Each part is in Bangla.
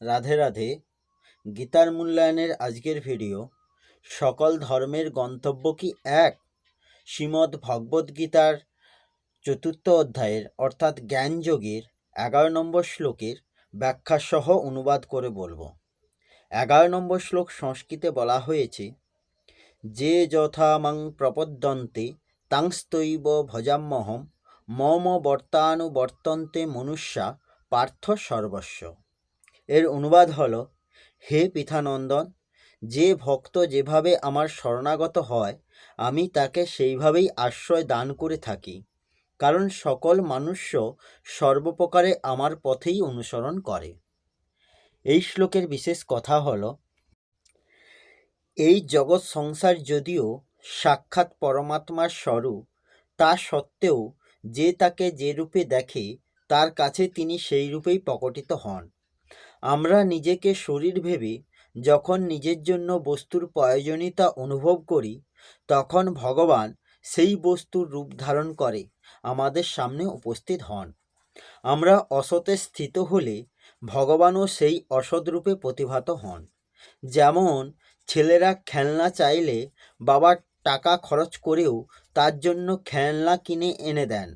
রাধে রাধে। গীতার মূল্যায়নের আজকের ভিডিও, সকল ধর্মের গন্তব্য কি এক? শ্রীমদ্ ভগবদ্গীতার 4th অধ্যায়ের অর্থাৎ জ্ঞানযোগের 11 নম্বর শ্লোকের ব্যাখ্যা সহ অনুবাদ করে বলবো। 11 নম্বর শ্লোক সংস্কৃতে বলা হয়েছে, যে যথা মাং প্রপদ্যন্তে তাংস্তৈব ভজাম্যহম মম বর্তানুবর্তন্তে মনুষ্যা পার্থ সর্বস্ব। এর অনুবাদ হলো, হে পৃথানন্দন, যে ভক্ত যেভাবে আমার শরণাগত হয় আমি তাকে সেইভাবেই আশ্রয় দান করে থাকি, কারণ সকল মানুষ্য সর্বপ্রকারে আমার পথেই অনুসরণ করে। এই শ্লোকের বিশেষ কথা হলো, এই জগৎ সংসার যদিও সাক্ষাৎ পরমাত্মার স্বরূপ, তা সত্ত্বেও যে তাকে যে রূপে দেখে তার কাছে তিনি সেই রূপেই প্রকটিত হন। আমরা নিজেকে শরীর ভেবে যখন নিজের জন্য বস্তুর প্রয়োজনীয়তা অনুভব করি, তখন ভগবান সেই বস্তুর রূপ ধারণ করে আমাদের সামনে উপস্থিত হন। আমরা অসতে স্থিত হলে ভগবানও সেই অসৎ রূপে প্রতিভাত হন। যেমন ছেলেরা খেলনা চাইলে বাবা টাকা খরচ করেও তার জন্য খেলনা কিনে এনে দেন,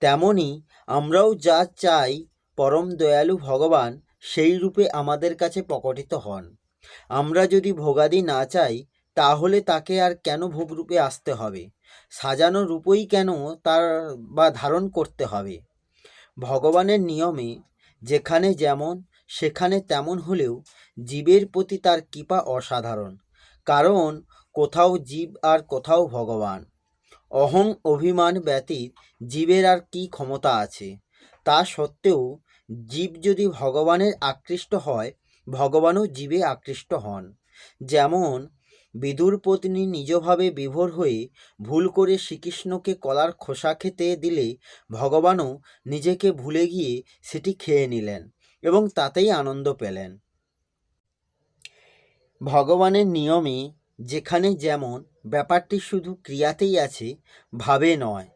তেমনি আমরাও যা চাই পরম দয়ালু ভগবান সেই রূপে আমাদের কাছে প্রকটিত হন। আমরা যদি ভোগাদি না চাই তাহলে তাকে আর কেন ভোগরূপে আসতে হবে? সাজানো রূপই কেন তার বা ধারণ করতে হবে? ভগবানের নিয়মে যেখানে যেমন সেখানে তেমন হলেও জীবের প্রতি তার কৃপা অসাধারণ, কারণ কোথাও জীব আর কোথাও ভগবান। অহং অভিমান ব্যতীত জীবের আর কী ক্ষমতা আছে? তা সত্ত্বেও জীব যদি ভগবানের আকৃষ্ট হয়, ভগবানও জীবে আকৃষ্ট হন। যেমন বিদুর পত্নী নিজভাবে বিভোর হয়ে ভুল করে শ্রীকৃষ্ণকে কলার খোসা খেতে দিলে ভগবানও নিজেকে ভুলে গিয়ে সেটি খেয়ে নিলেন এবং তাতেই আনন্দ পেলেন। ভগবানের নিয়মে যেখানে যেমন, ব্যাপারটি শুধু ক্রিয়াতেই আছে, ভাবে নয়।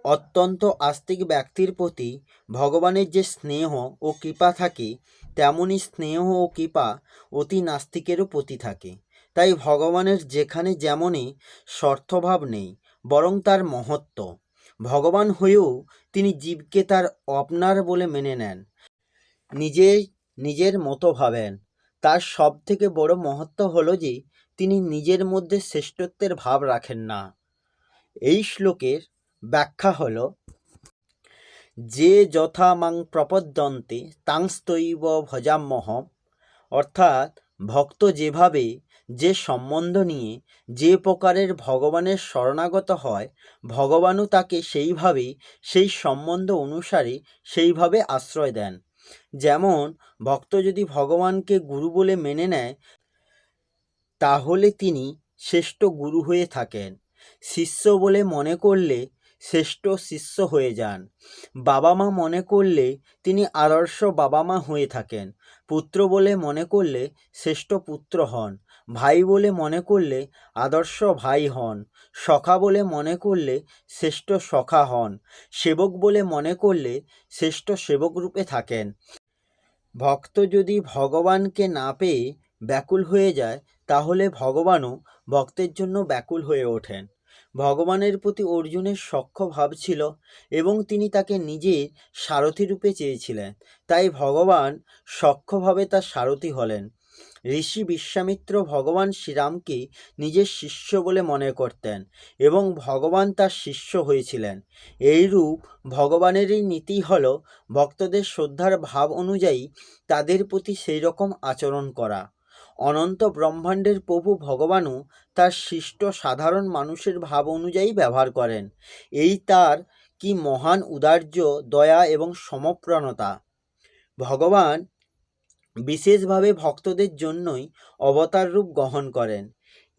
অত্যন্ত আস্তিক ব্যক্তির প্রতি ভগবানের যে স্নেহ ও কৃপা থাকে, তেমনি স্নেহ ও কৃপা অতি নাস্তিকেরও প্রতি থাকে। তাই ভগবানের যেখানে যেমনই স্বার্থভাব নেই, বরং তার মহত্ব। ভগবান হয়েও তিনি জীবকে তার আপনার বলে মেনে নেন, নিজের মতো ভাবেন। তার সব থেকে বড় মহত্ব হলো যে তিনি নিজের মধ্যে শ্রেষ্ঠত্বের ভাব রাখেন না। এই শ্লোকের ব্যাখ্যা হল, যে যথা মাং প্রপদ্যন্তে তাংস্তৈব ভজাম্যহম, অর্থাৎ ভক্ত যেভাবে যে সম্বন্ধ নিয়ে যে প্রকারের ভগবানের শরণাগত হয়, ভগবানও তাকে সেইভাবেই সেই সম্বন্ধ অনুসারে সেইভাবে আশ্রয় দেন। যেমন ভক্ত যদি ভগবানকে গুরু বলে মেনে নেয়, তাহলে তিনি শ্রেষ্ঠ গুরু হয়ে থাকেন। শিষ্য বলে মনে করলে শ্রেষ্ঠ শিষ্য হয়ে যান। বাবা মা মনে করলে তিনি আদর্শ বাবা মা হয়ে থাকেন। পুত্র বলে মনে করলে শ্রেষ্ঠ পুত্র হন। ভাই বলে মনে করলে আদর্শ ভাই হন। সখা বলে মনে করলে শ্রেষ্ঠ সখা হন। সেবক বলে মনে করলে শ্রেষ্ঠ সেবক রূপে থাকেন। ভক্ত যদি ভগবানকে না পেয়ে ব্যাকুল হয়ে যায়, তাহলে ভগবানও ভক্তের জন্য ব্যাকুল হয়ে ওঠেন। ভগবানের প্রতি অর্জুনের সখ্য ভাব ছিল এবং তিনি তাকে নিজের সারথি রূপে চেয়েছিলেন, তাই ভগবান সখ্যভাবে তার সারথি হলেন। ঋষি বিশ্বামিত্র ভগবান শ্রীরামকে নিজের শিষ্য বলে মনে করতেন এবং ভগবান তার শিষ্য হয়েছিলেন। এইরূপ ভগবানেরই নীতি হল ভক্তদের শ্রদ্ধার ভাব অনুযায়ী তাদের প্রতি সেই রকম আচরণ করা। অনন্ত ব্রহ্মাণ্ডের প্রভু ভগবানও তার সৃষ্ট সাধারণ মানুষের ভাব অনুযায়ী ব্যবহার করেন। এই তার কি মহান উদার্য, দয়া এবং সমপ্রাণতা! ভগবান বিশেষভাবে ভক্তদের জন্যই অবতার রূপ গ্রহণ করেন।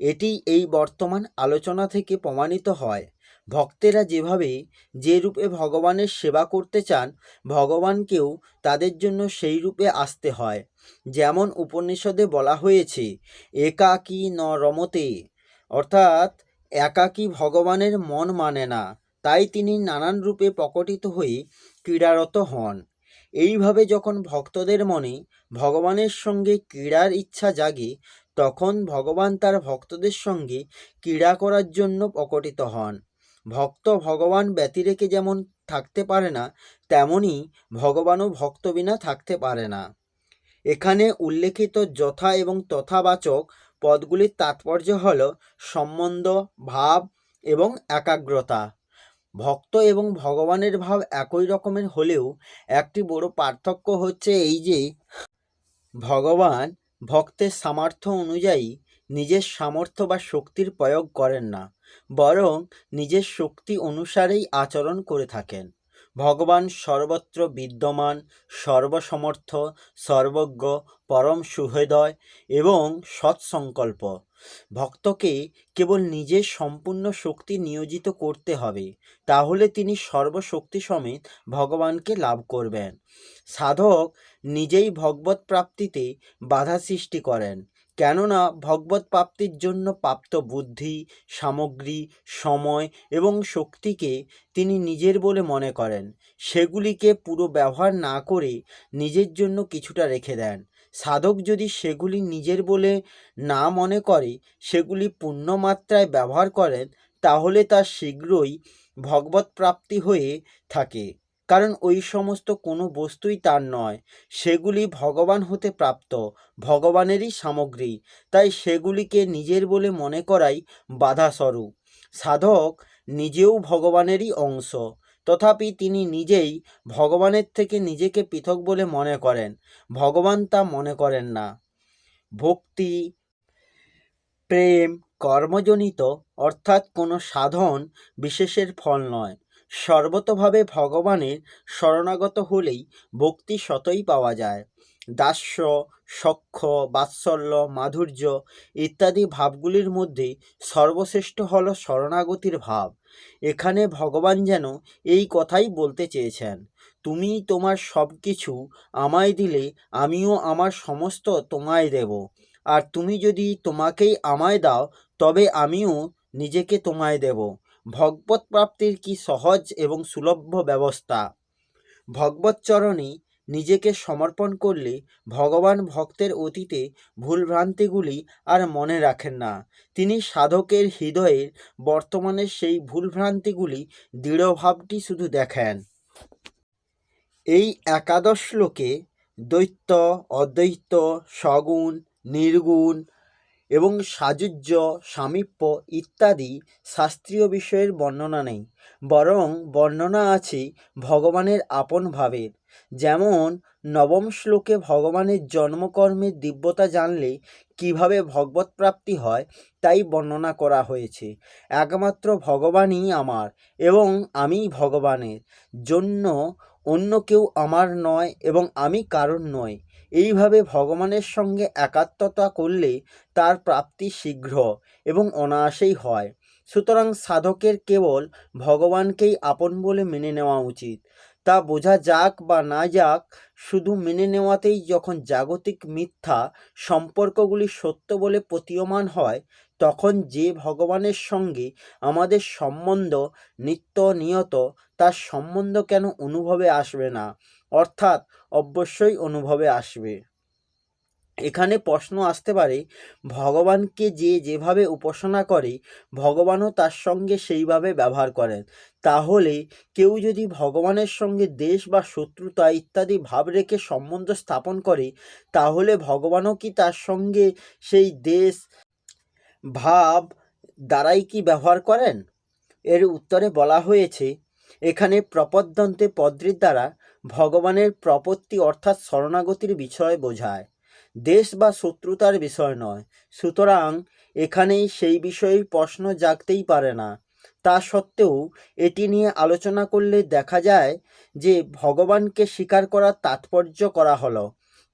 এটি এই বর্তমান আলোচনা থেকে প্রমাণিত হয়। ভক্তেরা যেভাবে যে রূপে ভগবানের সেবা করতে চান, ভগবানকেও তাদের জন্য সেই রূপে আসতে হয়। যেমন উপনিষদে বলা হয়েছে, একাকী ন রমতে, অর্থাৎ একাকী ভগবানের মন মানে না, তাই তিনি নানান রূপে প্রকটিত হয়ে ক্রীড়ারত হন। এইভাবে যখন ভক্তদের মনে ভগবানের সঙ্গে ক্রীড়ার ইচ্ছা জাগে, তখন ভগবান তার ভক্তদের সঙ্গে ক্রীড়া করার জন্য প্রকটিত হন। ভক্ত ভগবান ব্যতিরেকে যেমন থাকতে পারে না, তেমনি ভগবানও ভক্ত বিনা থাকতে পারে না। এখানে উল্লেখিত যথা এবং তথাবাচক পদগুলির তাৎপর্য হল সম্বন্ধ, ভাব এবং একাগ্রতা। ভক্ত এবং ভগবানের ভাব একই রকমের হলেও একটি বড় পার্থক্য হচ্ছে এই যে, ভগবান ভক্তের সামর্থ্য অনুযায়ী নিজের সামর্থ্য বা শক্তির প্রয়োগ করেন না, বরং নিজের শক্তি অনুসারেই আচরণ করে থাকেন। ভগবান সর্বত্র বিদ্যমান, সর্বসমর্থ, সর্বজ্ঞ, পরম সুহৃদয় এবং সৎসংকল্প। ভক্তকে কেবল নিজের সম্পূর্ণ শক্তি নিয়োজিত করতে হবে, তাহলে তিনি সর্বশক্তি সমেত ভগবানকে লাভ করবেন। সাধক নিজেই ভগবৎ প্রাপ্তিতে বাধা সৃষ্টি করেন, কেননা ভগবৎ প্রাপ্তির জন্য প্রাপ্ত বুদ্ধি, সামগ্রী, সময় এবং শক্তিকে তিনি নিজের বলে মনে করেন। সেগুলিকে পুরো ব্যবহার না করে নিজের জন্য কিছুটা রেখে দেন। সাধক যদি সেগুলি নিজের বলে না মনে করে সেগুলি পূর্ণ মাত্রায় ব্যবহার করেন, তাহলে তার শীঘ্রই ভগবৎ প্রাপ্তি হয়ে থাকে, কারণ ওই সমস্ত কোনো বস্তুই তার নয়, সেগুলি ভগবান হতে প্রাপ্ত, ভগবানেরই সামগ্রী। তাই সেগুলিকে নিজের বলে মনে করাই বাধাস্বরূপ। সাধক নিজেও ভগবানেরই অংশ, তথাপি তিনি নিজেই ভগবানের থেকে নিজেকে পৃথক বলে মনে করেন, ভগবান তা মনে করেন না। ভক্তি, প্রেম কর্মজনিত, অর্থাৎ কোনো সাধন বিশেষের ফল নয়। সর্বতোভাবে ভগবানের শরণাগত হলেই ভক্তি স্বতই পাওয়া যায়। দাস্য, সখ্য, বাৎসল্য, মাধুর্য ইত্যাদি ভাবগুলির মধ্যে সর্বশ্রেষ্ঠ হল শরণাগতির ভাব। এখানে ভগবান যেন এই কথাই বলতে চেয়েছেন, তুমি তোমার সব কিছু আমায় দিলে আমিও আমার সমস্ত তোমায় দেব, আর তুমি যদি তোমাকেই আমায় দাও তবে আমিও নিজেকে তোমায় দেব। ভগবৎ প্রাপ্তির কি সহজ এবং সুলভ্য ব্যবস্থা! ভগবৎ চরণে নিজেকে সমর্পণ করলে ভগবান ভক্তের অতীতে ভুলভ্রান্তিগুলি আর মনে রাখেন না। তিনি সাধকের হৃদয়ের বর্তমানে সেই ভুলভ্রান্তিগুলি দৃঢ়ভাবটি শুধু দেখেন। এই একাদশ শ্লোকে দ্বৈত, অদ্বৈত, সগুণ, নির্গুণ এবং সাযুজ্য, সামীপ্য ইত্যাদি শাস্ত্রীয় বিষয়ের বর্ণনা নেই, বরং বর্ণনা আছে ভগবানের আপন ভাবের। যেমন নবম শ্লোকে ভগবানের জন্মকর্মের দিব্যতা জানলে কিভাবে ভগবৎ প্রাপ্তি হয় তাই বর্ণনা করা হয়েছে। একমাত্র ভগবানই আমার এবং আমি ভগবানের, জন্য অন্য কেউ আমার নয় এবং আমি কারণ নয়। এইভাবে ভগবানের সঙ্গে একাত্মতা করলে তার প্রাপ্তি শীঘ্র এবং অনায়াসেই হয়। সুতরাং সাধকের কেবল ভগবানকেই আপন বলে মেনে নেওয়া উচিত। তা বোঝা যাক বা না যাক, শুধু মেনে নেওয়াতেই যখন জাগতিক মিথ্যা সম্পর্কগুলি সত্য বলে প্রতীয়মান হয়, তখন যে ভগবানের সঙ্গে আমাদের সম্বন্ধ নিত্য নিয়ত, তার সম্বন্ধ কেন অনুভবে আসবে না? অর্থাৎ অবশ্যই অনুভবে আসবে। এখানে প্রশ্ন আসতে পারে, ভগবানকে যে যেভাবে উপাসনা করে ভগবানও তার সঙ্গে সেইভাবে ব্যবহার করেন, তাহলে কেউ যদি ভগবানের সঙ্গে দ্বেষ বা শত্রুতা ইত্যাদি ভাব রেখে সম্বন্ধ স্থাপন করে, তাহলে ভগবানও কি তার সঙ্গে সেই দ্বেষ ভাব দ্বারাই কি ব্যবহার করেন? এর উত্তরে বলা হয়েছে, এখানে প্রপদ্যন্তে পদ্রির দ্বারা ভগবানের প্রপত্তি অর্থাৎ শরণাগতির বিষয় বোঝায়, দেশ বা শত্রুতার বিষয় নয়। সুতরাং এখানেই সেই বিষয়ে প্রশ্ন জাগতেই পারে না। তা সত্ত্বেও এটি নিয়ে আলোচনা করলে দেখা যায় যে ভগবানকে স্বীকার করার তাৎপর্য করা হলো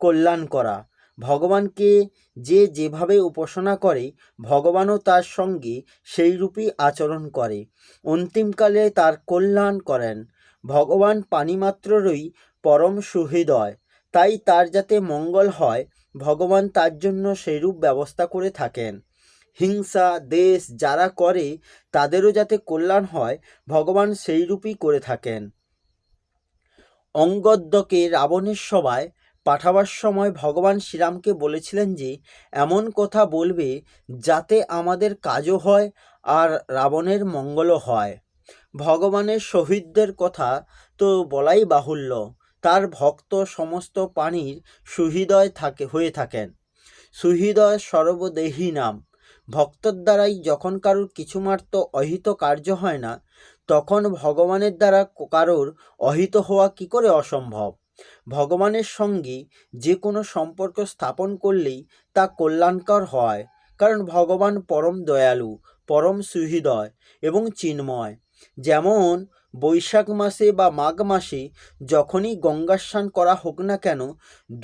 কল্যাণ করা। ভগবানকে যে যেভাবে উপাসনা করে ভগবানও তার সঙ্গে সেইরূপই আচরণ করে, অন্তিমকালে তার কল্যাণ করেন। ভগবান প্রাণীমাত্ররই পরম সুহৃদয়, তাই তার যাতে মঙ্গল হয় ভগবান তার জন্য সেইরূপ ব্যবস্থা করে থাকেন। হিংসা দ্বেষ যারা করে তাদেরও যাতে কল্যাণ হয় ভগবান সেইরূপই করে থাকেন। অঙ্গদকে রাবণের সভায় পাঠাবার সময় ভগবান শ্রীরামকে বলেছিলেন যে এমন কথা বলবে যাতে আমাদের কাজও হয় আর রাবণের মঙ্গলও হয়। ভগবানের শহীদদের কথা তো বলাই বাহুল্য, তার ভক্ত সমস্ত প্রাণীর সুহৃদয় হয়ে থাকেন। সুহৃদয় সর্বদেহী নাম। ভক্তর দ্বারাই যখন কারোর কিছুমাত্র অহিত কার্য হয় না, তখন ভগবানের দ্বারা কারোর অহিত হওয়া কি করে অসম্ভব? ভগবানের সঙ্গে যে কোনো সম্পর্ক স্থাপন করলেই তা কল্যাণকর হয়, কারণ ভগবান পরম দয়ালু, পরম সুহৃদয় এবং চিন্ময়। যেমন বৈশাখ মাসে বা মাঘ মাসে যখনই গঙ্গা স্নান করা হোক না কেন,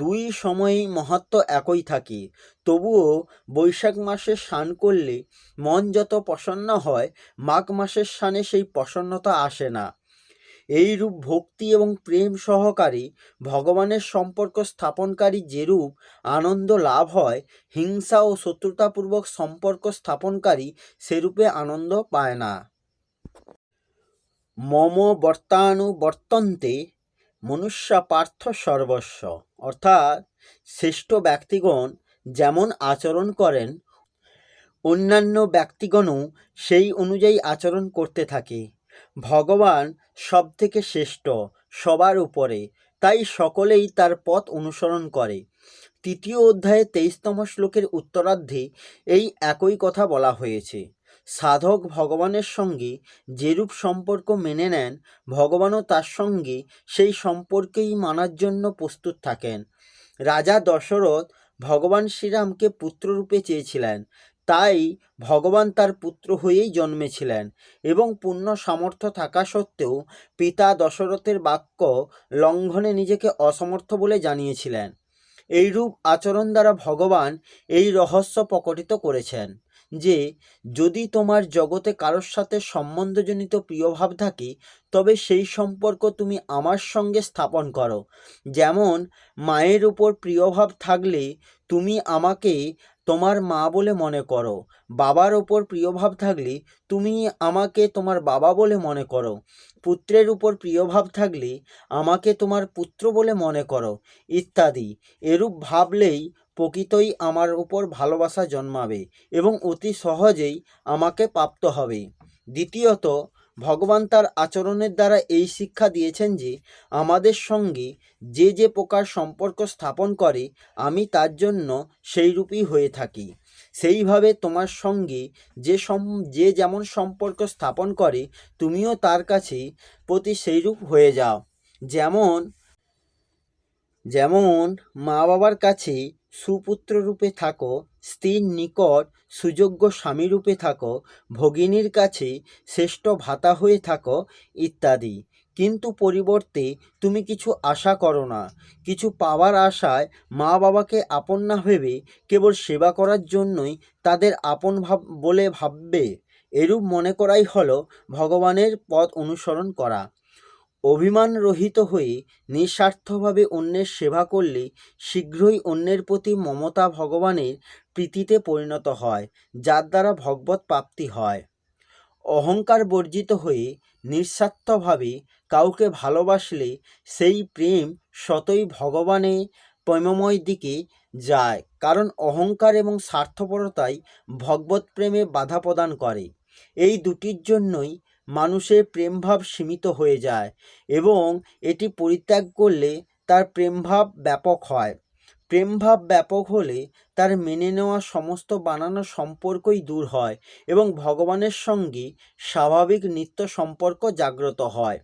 দুই সময়েই মাহাত্ম্য একই থাকে। তবুও বৈশাখ মাসে স্নান করলে মন যত প্রসন্ন হয়, মাঘ মাসের স্নানে সেই প্রসন্নতা আসে না। এইরূপ ভক্তি এবং প্রেম সহকারে ভগবানের সম্পর্ক স্থাপনকারী যেরূপ আনন্দ লাভ হয়, হিংসা ও শত্রুতাপূর্বক সম্পর্ক স্থাপনকারী সেরূপে আনন্দ পায় না। মম বর্তানুবর্তন্তে মনুষ্য পার্থ সর্বস্ব, অর্থাৎ শ্রেষ্ঠ ব্যক্তিগণ যেমন আচরণ করেন, অন্যান্য ব্যক্তিগণও সেই অনুযায়ী আচরণ করতে থাকে। ভগবান সব থেকে শ্রেষ্ঠ, সবার উপরে, তাই সকলেই তার পথ অনুসরণ করে। তৃতীয় অধ্যায়ে 23তম শ্লোকের উত্তরার্ধে এই একই কথা বলা হয়েছে। সাধক ভগবানের সঙ্গে যেরূপ সম্পর্ক মেনে নেন, ভগবানও তার সঙ্গে সেই সম্পর্কেই মানার জন্য প্রস্তুত থাকেন। রাজা দশরথ ভগবান শ্রীরামকে পুত্ররূপে চেয়েছিলেন, তাই ভগবান তার পুত্র হয়েই জন্মেছিলেন এবং পূর্ণ সামর্থ্য থাকা সত্ত্বেও পিতা দশরথের বাক্য লঙ্ঘনে নিজেকে অসমর্থ বলে জানিয়েছিলেন। এইরূপ আচরণ দ্বারা ভগবান এই রহস্য প্রকটিত করেছেন যে যদি তোমার জগতে কারোর সাথে সম্বন্ধজনিত প্রিয়ভাব থাকে, তবে সেই সম্পর্ক তুমি আমার সঙ্গে স্থাপন করো। যেমন মায়ের উপর প্রিয়ভাব থাকলে তুমি আমাকে তোমার মা বলে মনে করো, বাবার ওপর প্রিয়ভাব থাকলে তুমি আমাকে তোমার বাবা বলে মনে করো, পুত্রের উপর প্রিয়ভাব থাকলে আমাকে তোমার পুত্র বলে মনে করো, ইত্যাদি। এরূপ ভাবলেই প্রকৃতই আমার উপর ভালোবাসা জন্মাবে এবং অতি সহজেই আমাকে প্রাপ্ত হবে। দ্বিতীয়ত, ভগবান তার আচরণের দ্বারা এই শিক্ষা দিয়েছেন যে আমাদের সঙ্গে যে যে প্রকার সম্পর্ক স্থাপন করে, আমি তার জন্য সেই রূপই হয়ে থাকি। সেইভাবে তোমার সঙ্গে যে যেমন সম্পর্ক স্থাপন করে, তুমিও তার কাছে প্রতি সেইরূপ হয়ে যাও। যেমন মা বাবার কাছে সুপুত্র রূপে থাকো, স্ত্রীর নিকট সুযোগ্য স্বামী রূপে থাকো, ভগিনীর কাছে শ্রেষ্ঠ ভ্রাতা হয়ে থাকো, ইত্যাদি। কিন্তু পরিবর্তে তুমি কিছু আশা করো না। কিছু পাওয়ার আশায় মা বাবাকে আপন না ভেবে কেবল সেবা করার জন্যই তাদের আপন বলে ভাববে, এরূপ মনে করাই হলো ভগবানের পথ অনুসরণ করা। অভিমান রহিত হয়ে নিঃস্বার্থভাবে অন্যের সেবা করলে শীঘ্রই অন্যের প্রতি মমতা ভগবানের প্রীতিতে পরিণত হয়, যার দ্বারা ভগবৎ প্রাপ্তি হয়। অহংকার বর্জিত হয়ে নিঃস্বার্থভাবে কাউকে ভালোবাসলে সেই প্রেম স্বতই ভগবানের প্রেমময় দিকে যায়, কারণ অহংকার এবং স্বার্থপরতাই ভগবৎ প্রেমে বাধা প্রদান করে। এই দুটির জন্যই মানুষের প্রেমভাব সীমিত হয়ে যায় এবং এটি পরিত্যাগ করলে তার প্রেমভাব ব্যাপক হয়। প্রেমভাব ব্যাপক হলে তার মেনে নেওয়া সমস্ত বানানো সম্পর্কই দূর হয় এবং ভগবানের সঙ্গে স্বাভাবিক নিত্য সম্পর্ক জাগ্রত হয়।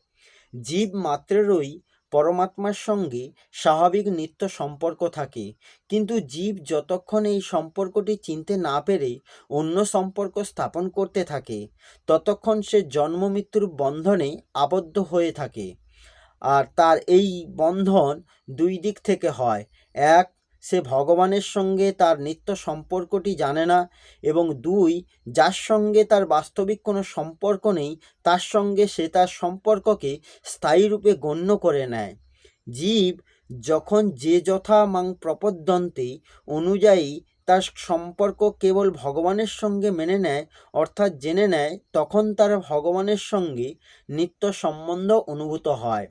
জীব মাত্রেরই পরমাত্মার সঙ্গে স্বাভাবিক নিত্য সম্পর্ক থাকে, কিন্তু জীব যতক্ষণ এই সম্পর্কটি চিনতে না পেরে অন্য সম্পর্ক স্থাপন করতে থাকে, ততক্ষণ সে জন্ম মৃত্যুর বন্ধনে আবদ্ধ হয়ে থাকে। আর তার এই বন্ধন দুই দিক থেকে হয়। এক, সে ভগবানের সঙ্গে তার নিত্য সম্পর্কটি জানে না, এবং দুই, যার সঙ্গে তার বাস্তবিক কোনো সম্পর্ক নেই তার সঙ্গে সে তার সম্পর্ককে স্থায়ী রূপে গণ্য করে নেয়। জীব যখন যে যথা মাং প্রপদ্যন্তে অনুযায়ী তার সম্পর্ক কেবল ভগবানের সঙ্গে মেনে নেয়, অর্থাৎ জেনে নেয়, তখন তার ভগবানের সঙ্গে নিত্য সম্বন্ধ অনুভূত হয়।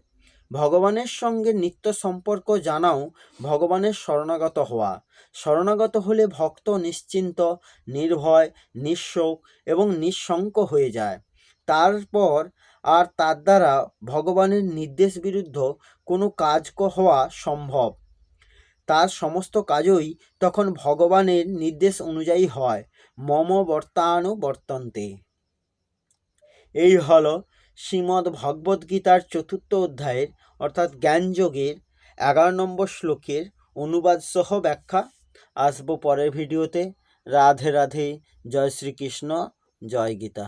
ভগবানের সঙ্গে নিত্য সম্পর্ক জানাও ভগবানের শরণাগত হওয়া। শরণাগত হলে ভক্ত নিশ্চিন্ত, নির্ভয়, নিঃশোক এবং নিঃশঙ্ক হয়ে যায়। তারপর আর তার দ্বারা ভগবানের নির্দেশ বিরুদ্ধ কোনো কাজ হওয়া সম্ভব। তার সমস্ত কাজই তখন ভগবানের নির্দেশ অনুযায়ী হয়। মম বর্তানুবর্তন্তে। এই হল শ্রীমদ্ ভগবদ্গীতার ৪র্থ অধ্যায়ের অর্থাৎ জ্ঞানযোগের 11 নম্বর শ্লোকের অনুবাদ সহ ব্যাখ্যা। আসবো পরের ভিডিওতে। রাধে রাধে। জয় শ্রীকৃষ্ণ। জয় গীতা।